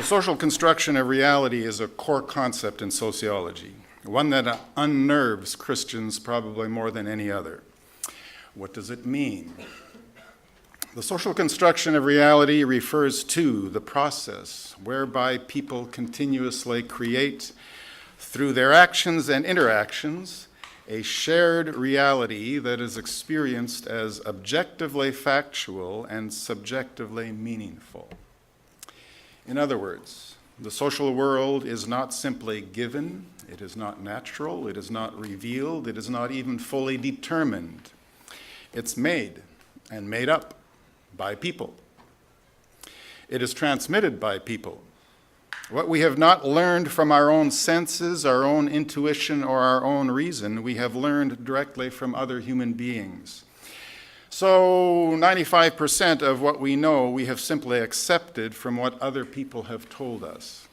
The social construction of reality is a core concept in sociology, one that unnerves Christians probably more than any other. What does it mean? The social construction of reality refers to the process whereby people continuously create, through their actions and interactions, a shared reality that is experienced as objectively factual and subjectively meaningful. In other words, the social world is not simply given, it is not natural, it is not revealed, it is not even fully determined. It's made and made up by people. It is transmitted by people. What we have not learned from our own senses, our own intuition, or our own reason, we have learned directly from other human beings. So 95% of what we know, we have simply accepted from what other people have told us.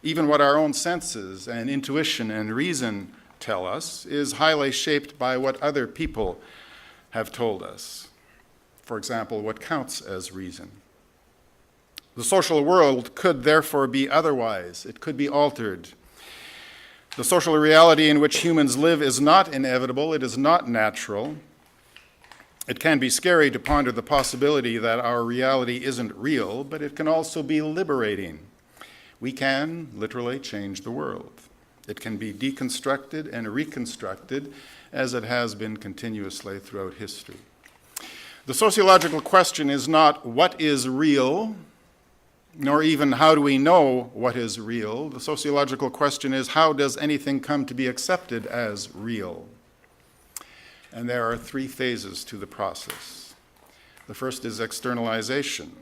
Even what our own senses and intuition and reason tell us is highly shaped by what other people have told us. For example, what counts as reason. The social world could therefore be otherwise. It could be altered. The social reality in which humans live is not inevitable. It is not natural. It can be scary to ponder the possibility that our reality isn't real, but it can also be liberating. We can literally change the world. It can be deconstructed and reconstructed as it has been continuously throughout history. The sociological question is not what is real, nor even how do we know what is real. The sociological question is how does anything come to be accepted as real? And there are three phases to the process. The first is externalization,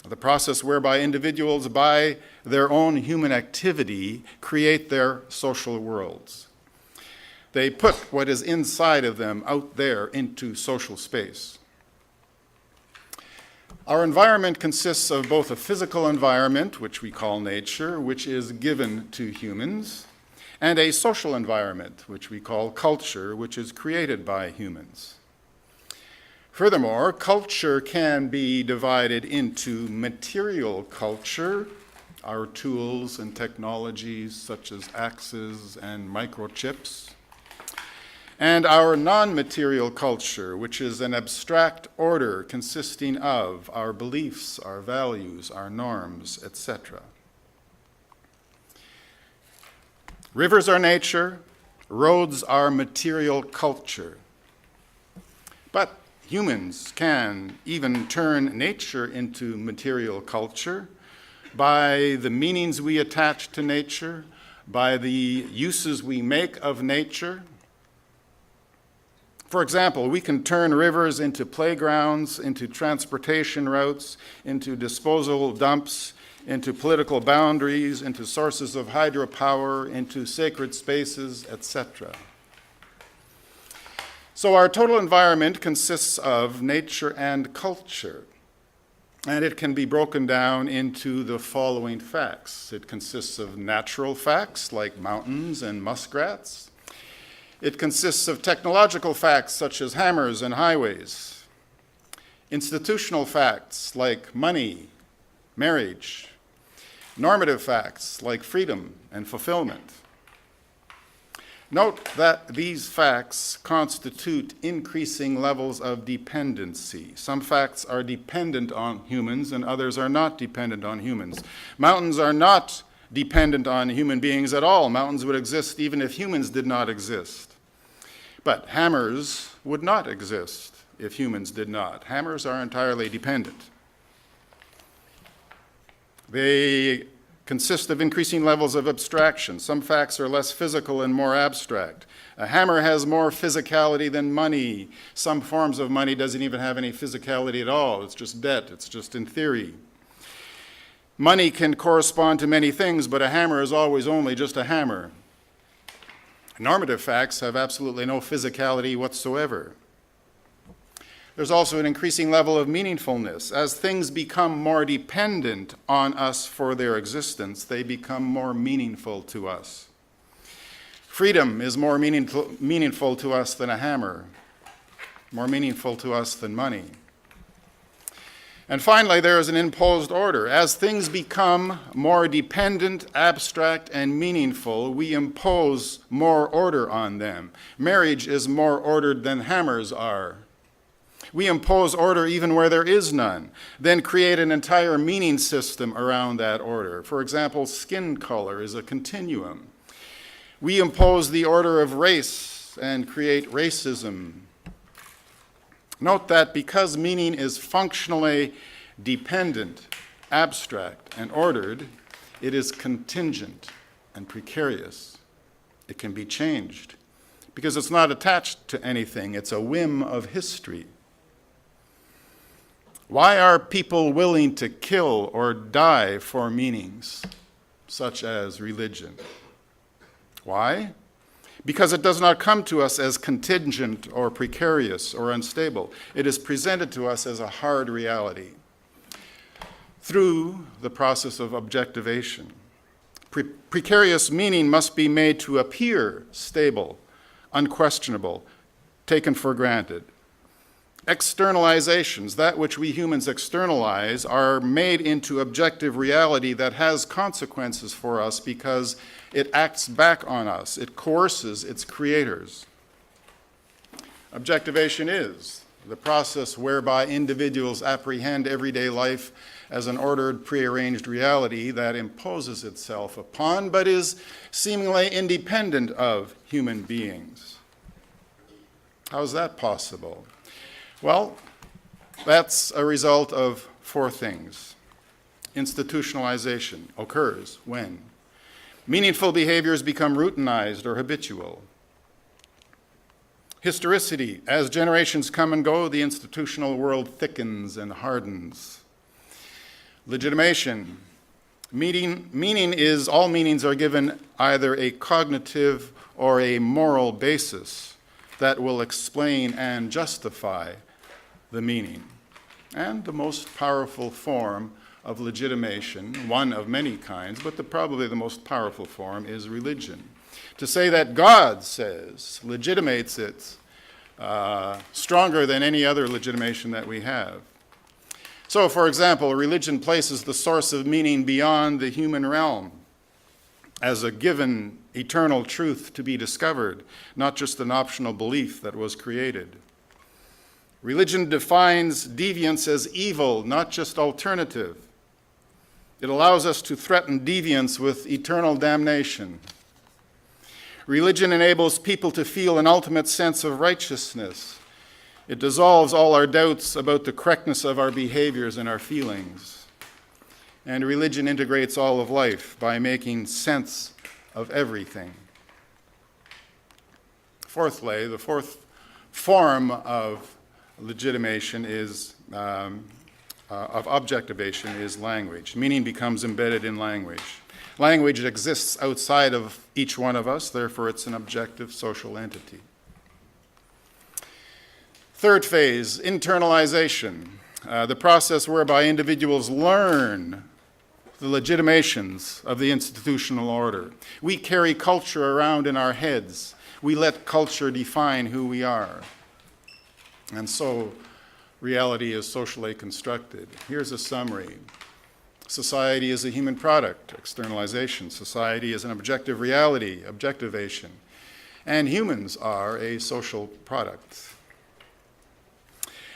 the process whereby individuals, by their own human activity, create their social worlds. They put what is inside of them out there into social space. Our environment consists of both a physical environment, which we call nature, which is given to humans, and a social environment, which we call culture, which is created by humans. Furthermore, culture can be divided into material culture, our tools and technologies such as axes and microchips, and our non-material culture, which is an abstract order consisting of our beliefs, our values, our norms, etc. Rivers are nature, roads are material culture. But humans can even turn nature into material culture by the meanings we attach to nature, by the uses we make of nature. For example, we can turn rivers into playgrounds, into transportation routes, into disposal dumps, into political boundaries, into sources of hydropower, into sacred spaces, etc. So our total environment consists of nature and culture, and it can be broken down into the following facts. It consists of natural facts like mountains and muskrats. It consists of technological facts such as hammers and highways, institutional facts like money, marriage, normative facts like freedom and fulfillment. Note that these facts constitute increasing levels of dependency. Some facts are dependent on humans and others are not dependent on humans. Mountains are not dependent on human beings at all. Mountains would exist even if humans did not exist. But hammers would not exist if humans did not. Hammers are entirely dependent. They consist of increasing levels of abstraction. Some facts are less physical and more abstract. A hammer has more physicality than money. Some forms of money doesn't even have any physicality at all. It's just debt. It's just in theory. Money can correspond to many things, but a hammer is always only just a hammer. Normative facts have absolutely no physicality whatsoever. There's also an increasing level of meaningfulness. As things become more dependent on us for their existence, they become more meaningful to us. Freedom is more meaningful to us than a hammer, more meaningful to us than money. And finally, there is an imposed order. As things become more dependent, abstract, and meaningful, we impose more order on them. Marriage is more ordered than hammers are. We impose order even where there is none, then create an entire meaning system around that order. For example, skin color is a continuum. We impose the order of race and create racism. Note that because meaning is functionally dependent, abstract, and ordered, it is contingent and precarious. It can be changed because it's not attached to anything. It's a whim of history. Why are people willing to kill or die for meanings, such as religion? Why? Because it does not come to us as contingent or precarious or unstable. It is presented to us as a hard reality through the process of objectivation. Precarious meaning must be made to appear stable, unquestionable, taken for granted. Externalizations, that which we humans externalize, are made into objective reality that has consequences for us because it acts back on us. It coerces its creators. Objectivation is the process whereby individuals apprehend everyday life as an ordered, prearranged reality that imposes itself upon, but is seemingly independent of human beings. How is that possible? Well, that's a result of four things. Institutionalization occurs when meaningful behaviors become routinized or habitual. Historicity, as generations come and go, the institutional world thickens and hardens. Legitimation, meaning is all meanings are given either a cognitive or a moral basis that will explain and justify the meaning. And the most powerful form of legitimation, one of many kinds, but probably the most powerful form is religion. To say that God says legitimates it stronger than any other legitimation that we have. So, for example, religion places the source of meaning beyond the human realm as a given eternal truth to be discovered, not just an optional belief that was created. Religion defines deviance as evil, not just alternative. It allows us to threaten deviance with eternal damnation. Religion enables people to feel an ultimate sense of righteousness. It dissolves all our doubts about the correctness of our behaviors and our feelings. And religion integrates all of life by making sense of everything. Fourthly, the fourth form of legitimation is of objectivation is language. Meaning becomes embedded in language. Language exists outside of each one of us, therefore it's an objective social entity. Third phase, internalization, the process whereby individuals learn the legitimations of the institutional order. We carry culture around in our heads. We let culture define who we are. And so reality is socially constructed. Here's a summary. Society is a human product, externalization. Society is an objective reality, objectivation. And humans are a social product.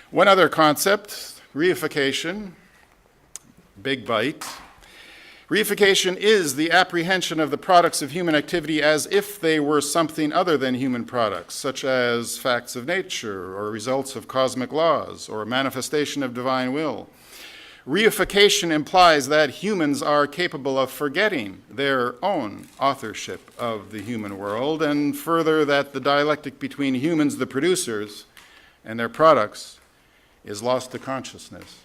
One other concept, reification, big bite. Reification is the apprehension of the products of human activity as if they were something other than human products, such as facts of nature or results of cosmic laws or a manifestation of divine will. Reification implies that humans are capable of forgetting their own authorship of the human world, and further that the dialectic between humans, the producers, and their products is lost to consciousness.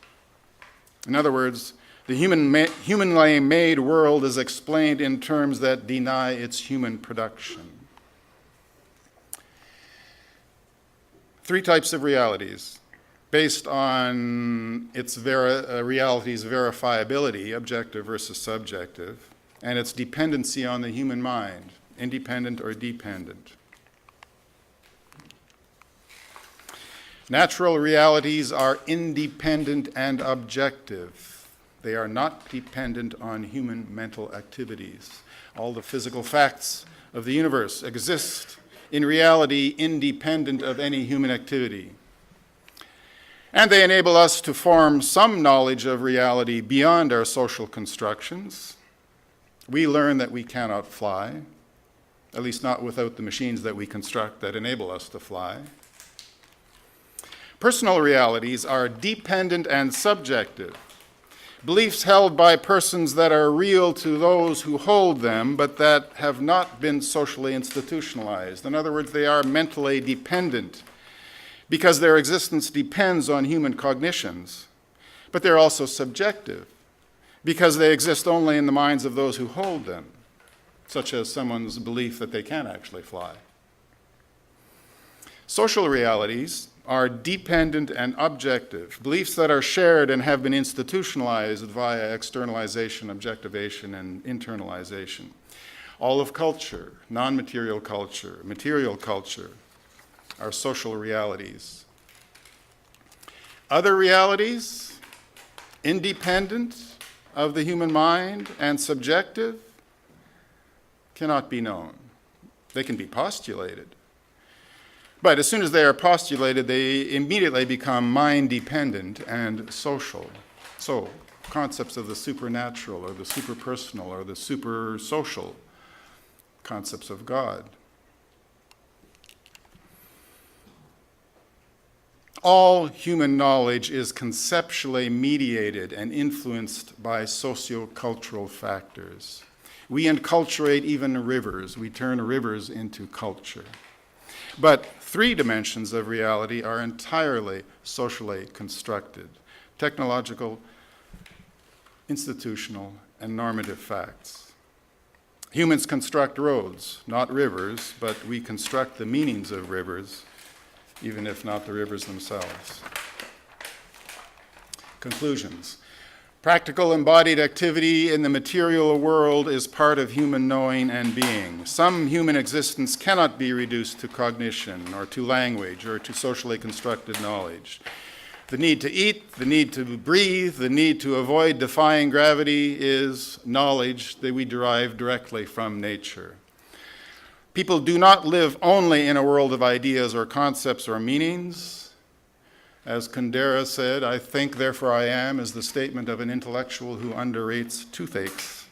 In other words, the humanly made world is explained in terms that deny its human production. Three types of realities based on its reality's verifiability, objective versus subjective, and its dependency on the human mind, independent or dependent. Natural realities are independent and objective. They are not dependent on human mental activities. All the physical facts of the universe exist in reality independent of any human activity. And they enable us to form some knowledge of reality beyond our social constructions. We learn that we cannot fly, at least not without the machines that we construct that enable us to fly. Personal realities are dependent and subjective. Beliefs held by persons that are real to those who hold them, but that have not been socially institutionalized. In other words, they are mentally dependent because their existence depends on human cognitions. But they're also subjective because they exist only in the minds of those who hold them, such as someone's belief that they can actually fly. Social realities are dependent and objective, beliefs that are shared and have been institutionalized via externalization, objectivation, and internalization. All of culture, non-material culture, material culture, are social realities. Other realities, independent of the human mind and subjective, cannot be known. They can be postulated. But as soon as they are postulated, they immediately become mind-dependent and social. So, concepts of the supernatural or the superpersonal or the super-social, concepts of God. All human knowledge is conceptually mediated and influenced by sociocultural factors. We enculturate even rivers. We turn rivers into culture. But three dimensions of reality are entirely socially constructed: technological, institutional, and normative facts. Humans construct roads, not rivers, but we construct the meanings of rivers, even if not the rivers themselves. Conclusions. Practical embodied activity in the material world is part of human knowing and being. Some human existence cannot be reduced to cognition or to language or to socially constructed knowledge. The need to eat, the need to breathe, the need to avoid defying gravity is knowledge that we derive directly from nature. People do not live only in a world of ideas or concepts or meanings. As Kundera said, "I think, therefore I am," is the statement of an intellectual who underrates toothaches.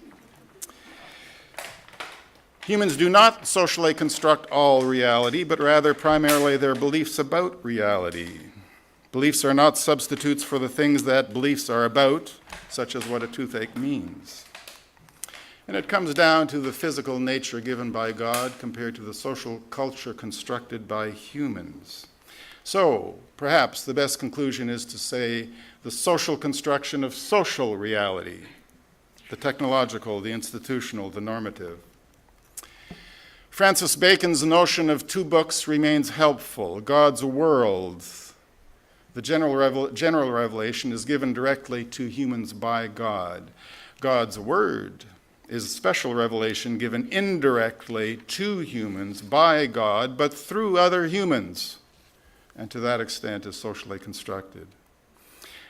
Humans do not socially construct all reality, but rather primarily their beliefs about reality. Beliefs are not substitutes for the things that beliefs are about, such as what a toothache means. And it comes down to the physical nature given by God compared to the social culture constructed by humans. So, perhaps the best conclusion is to say the social construction of social reality, the technological, the institutional, the normative. Francis Bacon's notion of two books remains helpful. God's world, the general revelation, is given directly to humans by God. God's word is special revelation given indirectly to humans by God, but through other humans, and to that extent is socially constructed.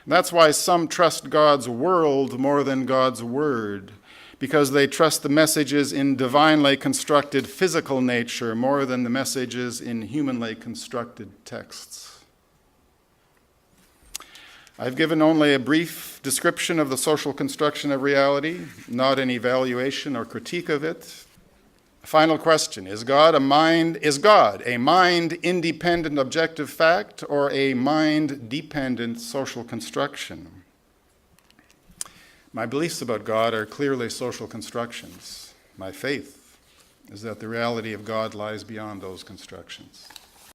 And that's why some trust God's world more than God's word, because they trust the messages in divinely constructed physical nature more than the messages in humanly constructed texts. I've given only a brief description of the social construction of reality, not an evaluation or critique of it. Final question: Is God a mind-independent objective fact or a mind-dependent social construction? My beliefs about God are clearly social constructions. My faith is that the reality of God lies beyond those constructions.